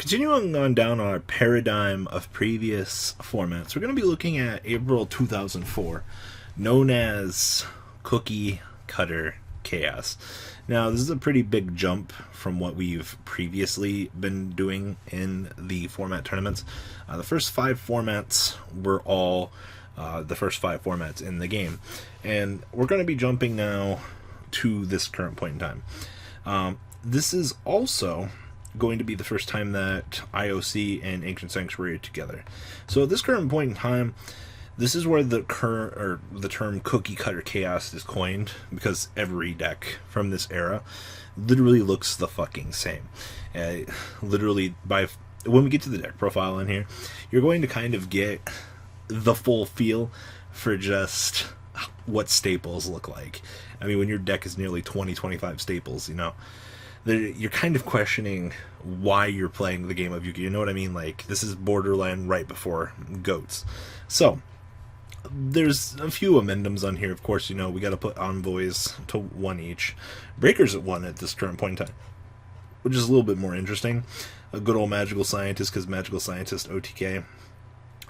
Continuing on down our paradigm of previous formats, we're going to be looking at April 2004, known as Cookie Cutter Chaos. Now, this is a pretty big jump from what we've previously been doing in the format tournaments. The first 5 formats were all the first 5 formats in the game. And we're going to be jumping now to this current point in time. This is also going to be the first time that IOC and Ancient Sanctuary are together. So at this current point in time, this is where the term Cookie Cutter Chaos is coined, because every deck from this era literally looks the fucking same. Literally, when we get to the deck profile in here, you're going to kind of get the full feel for just what staples look like. I mean, when your deck is nearly 20-25 staples, you're kind of questioning why you're playing the game of Yu-Gi-Oh! You know what I mean? Like, this is borderline right before GOATs. So, there's a few amendments on here. Of course, we got to put envoys to 1 each. Breakers at 1 at this current point in time, which is a little bit more interesting. A good old Magical Scientist, because Magical Scientist OTK.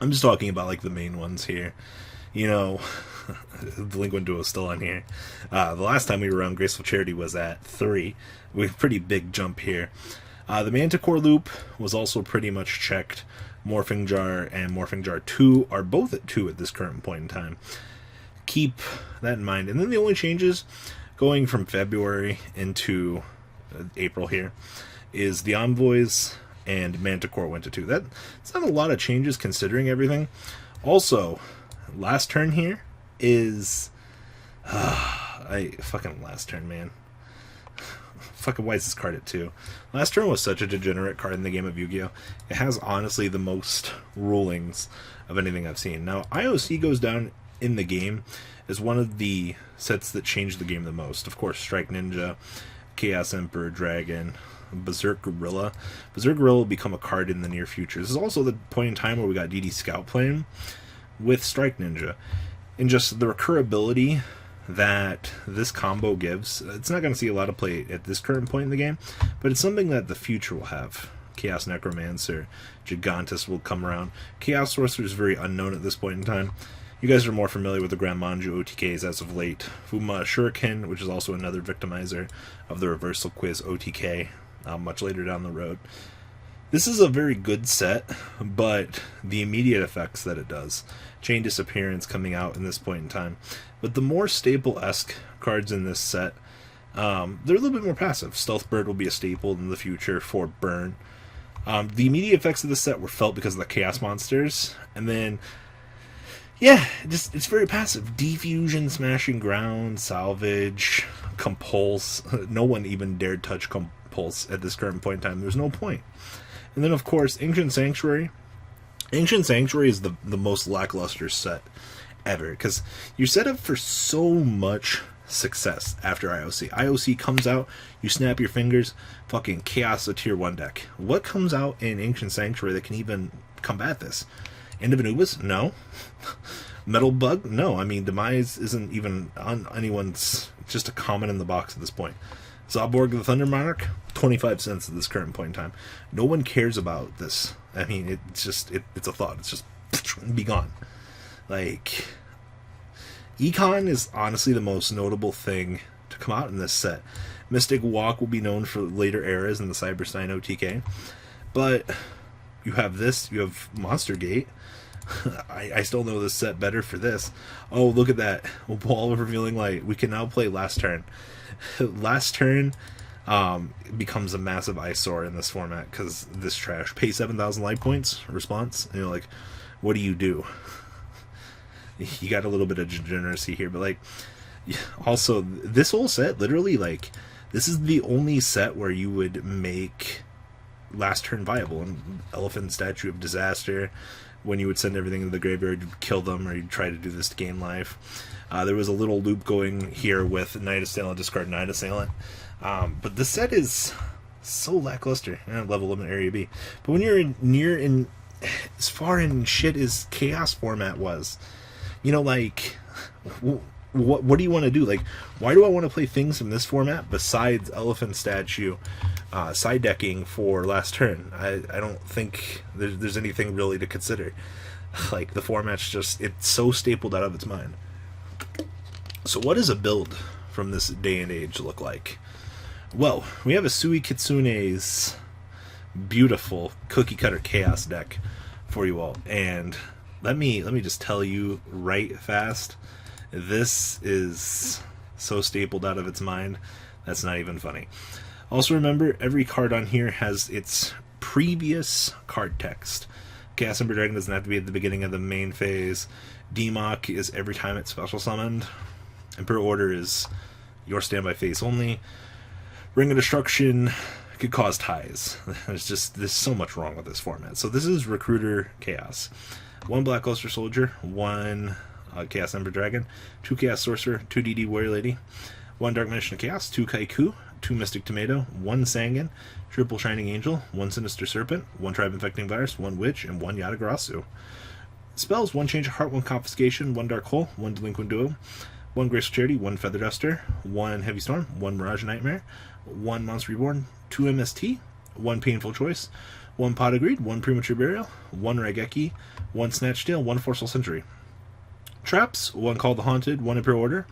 I'm just talking about, like, the main ones here. Delinquent Duo is still on here. The last time we were around, Graceful Charity was at 3. We have a pretty big jump here. The Manticore Loop was also pretty much checked. Morphing Jar and Morphing Jar 2 are both at 2 at this current point in time. Keep that in mind. And then the only changes going from February into April here is the Envoys and Manticore went to 2. That's not a lot of changes considering everything. Also, last turn here is last turn, man. Fucking, why is this card at 2? Last turn was such a degenerate card in the game of Yu-Gi-Oh! It has honestly the most rulings of anything I've seen. Now, IOC goes down in the game as one of the sets that changed the game the most. Of course, Strike Ninja, Chaos Emperor Dragon, Berserk Gorilla. Berserk Gorilla will become a card in the near future. This is also the point in time where we got DD Scout playing with Strike Ninja. And just the recurability that this combo gives, it's not going to see a lot of play at this current point in the game, but it's something that the future will have. Chaos Necromancer, Gigantus will come around. Chaos Sorcerer is very unknown at this point in time. You guys are more familiar with the Grand Manju OTKs as of late. Fuma Shuriken, which is also another victimizer of the Reversal Quiz OTK, much later down the road. This is a very good set, but the immediate effects that it does. Chain Disappearance coming out in this point in time. But the more staple-esque cards in this set, they're a little bit more passive. Stealth Bird will be a staple in the future for burn. The immediate effects of this set were felt because of the Chaos Monsters. And then, yeah, it's very passive. Defusion, Smashing Ground, Salvage, Compulse. No one even dared touch Compulse at this current point in time. There's no point. And then, of course, Ancient Sanctuary. Ancient Sanctuary is the most lackluster set ever, because you're set up for so much success after IOC. IOC comes out, you snap your fingers, fucking Chaos a tier 1 deck. What comes out in Ancient Sanctuary that can even combat this? End of Anubis? No. Metal Bug? No. I mean, Demise isn't even on anyone's, just a comment in the box at this point. Zaborg the Thunder Monarch, 25 cents at this current point in time. No one cares about this. I mean, it's a thought. It's just be gone. Like, Econ is honestly the most notable thing to come out in this set. Mystic Walk will be known for later eras in the Cyberstein OTK. But you have this, you have Monster Gate. I still know this set better for this. Oh, look at that. Wall of Revealing Light. We can now play Last Turn. Last Turn becomes a massive eyesore in this format because this trash. Pay 7,000 life points, response. And you're like, what do you do? You got a little bit of degeneracy here, but like, also, this whole set, literally, like, this is the only set where you would make Last Turn viable. And Elephant Statue of Disaster, when you would send everything into the graveyard, you'd kill them, or you'd try to do this to gain life. There was a little loop going here with Night Assailant, discard Night Assailant. But this set is so lackluster. Level Limit Area B. But when you're near in as far in shit as Chaos format was, like, what do you want to do? Like, why do I want to play things from this format besides Elephant Statue side decking for last turn? I don't think there's anything really to consider. Like, the format's just, it's so stapled out of its mind. So what does a build from this day and age look like? Well, we have a Sui Kitsune's beautiful cookie cutter chaos deck for you all, and let me just tell you right fast, this is so stapled out of its mind that's not even funny. Also remember, every card on here has its previous card text. Chaos Ember Dragon doesn't have to be at the beginning of the main phase. Demok is every time it's special summoned. Emperor Order is your standby phase only. Ring of Destruction could cause ties. There's so much wrong with this format. So this is Recruiter Chaos. 1 Black Luster Soldier, 1 Chaos Ember Dragon, 2 Chaos Sorcerer, 2 DD Warrior Lady, 1 Dark Magician of Chaos, 2 Kaiku, 2 Mystic Tomato, 1 Sangan, triple Shining Angel, 1 Sinister Serpent, 1 Tribe Infecting Virus, 1 Witch, and 1 Yatagarasu. Spells: 1 Change of Heart, 1 Confiscation, 1 Dark Hole, 1 Delinquent Duo, 1 Graceful Charity, 1 Feather Duster, 1 Heavy Storm, 1 Mirage Nightmare, 1 Monster Reborn, 2 MST, 1 Painful Choice, 1 Pot of Greed, 1 Premature Burial, 1 Raigeki, 1 Snatch Tail, 1 Forceful Century. Traps: 1 Call the Haunted, 1 Imperial Order,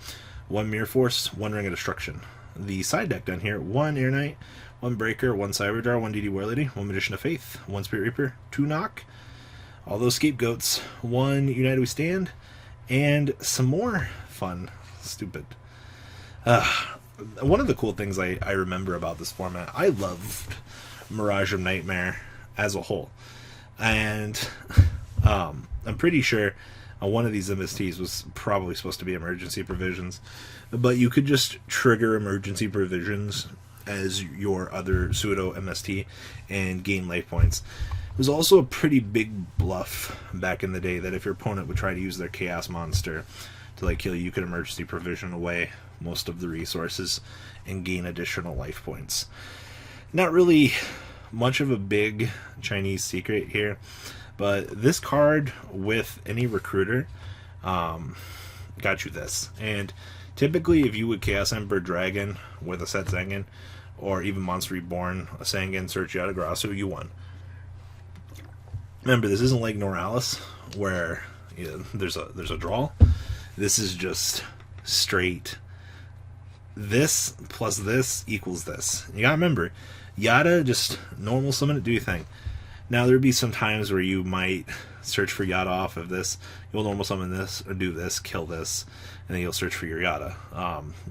1 Mirror Force, 1 Ring of Destruction. The side deck down here: 1 Air Knight, 1 Breaker, 1 Cyberjar, 1 DD War Lady, 1 Magician of Faith, 1 Spirit Reaper, 2 Knock, all those scapegoats, 1 United We Stand, and some more fun, stupid. One of the cool things I remember about this format, I loved Mirage of Nightmare as a whole. And I'm pretty sure one of these MSTs was probably supposed to be emergency provisions, but you could just trigger emergency provisions as your other pseudo MST and gain life points. It was also a pretty big bluff back in the day that if your opponent would try to use their Chaos Monster to like kill you, you could emergency provision away most of the resources and gain additional life points. Not really much of a big Chinese secret here, but this card with any recruiter got you this. And typically if you would Chaos Ember Dragon with a set Zengen, or even Monster Reborn, a Sangan, search Yatagarasu, you won. Remember, this isn't like Noralis where there's a draw. This is just straight this plus this equals this. You gotta remember, Yata, just normal summon it, do your thing. Now there'd be some times where you might search for Yata off of this, you'll normal summon this, or do this, kill this, and then you'll search for your Yata.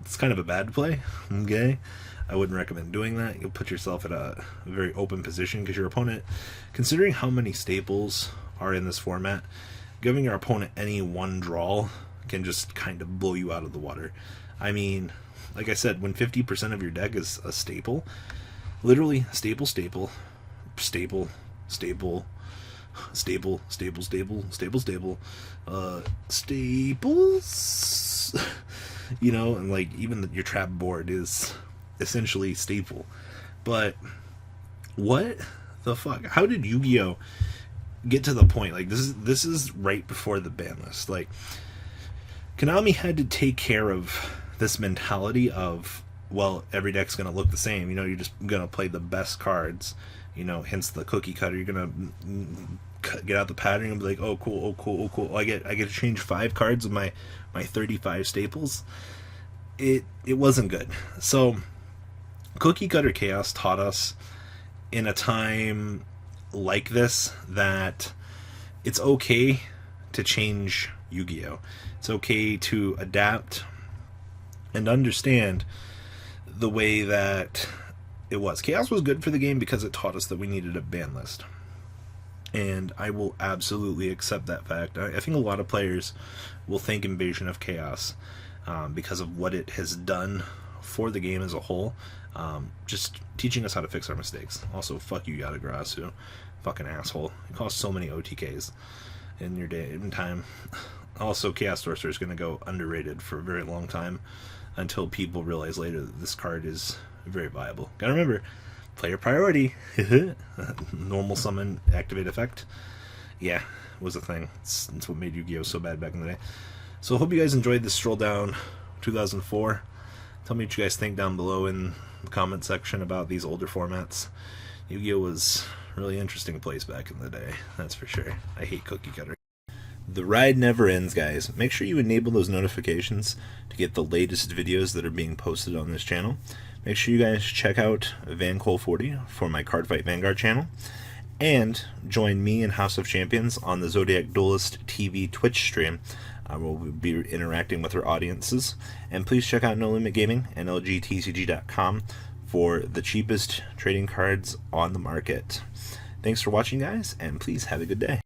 It's kind of a bad play, okay? I wouldn't recommend doing that. You'll put yourself at a very open position because your opponent, considering how many staples are in this format, giving your opponent any one draw can just kind of blow you out of the water. I mean, like I said, when 50% of your deck is a staple, literally staple, staple, staple, staple, staple, staple, staple, staple, staple, staples, you know, and like even your trap board is essentially staple. But what the fuck? How did Yu-Gi-Oh get to the point? Like this is right before the ban list. Like Konami had to take care of this mentality of, well, every deck's gonna look the same. You know, you're just gonna play the best cards. You know, hence the cookie cutter. You're gonna get out the pattern and be like, oh cool, oh cool, oh cool. I get to change 5 cards of my 35 staples. It wasn't good. So Cookie Cutter Chaos taught us in a time like this that it's okay to change Yu-Gi-Oh! It's okay to adapt and understand the way that it was. Chaos was good for the game because it taught us that we needed a ban list. And I will absolutely accept that fact. I think a lot of players will thank Invasion of Chaos because of what it has done for the game as a whole. Just teaching us how to fix our mistakes. Also, fuck you, Yatagarasu. Fucking asshole. It costs so many OTKs in your day in time. Also, Chaos Sorcerer is going to go underrated for a very long time until people realize later that this card is very viable. Gotta remember, player priority. Normal summon, activate effect. Yeah, was a thing. It's what made Yu-Gi-Oh! So bad back in the day. So I hope you guys enjoyed this stroll down 2004. Tell me what you guys think down below in the comment section about these older formats. Yu-Gi-Oh was a really interesting place back in the day, that's for sure. I hate cookie cutter. The ride never ends, guys. Make sure you enable those notifications to get the latest videos that are being posted on this channel. Make sure you guys check out VanCole40 for my Cardfight Vanguard channel. And join me and House of Champions on the Zodiac Duelist TV Twitch stream. We'll be interacting with our audiences. And please check out No Limit Gaming and LGTCG.com for the cheapest trading cards on the market. Thanks for watching, guys, and please have a good day.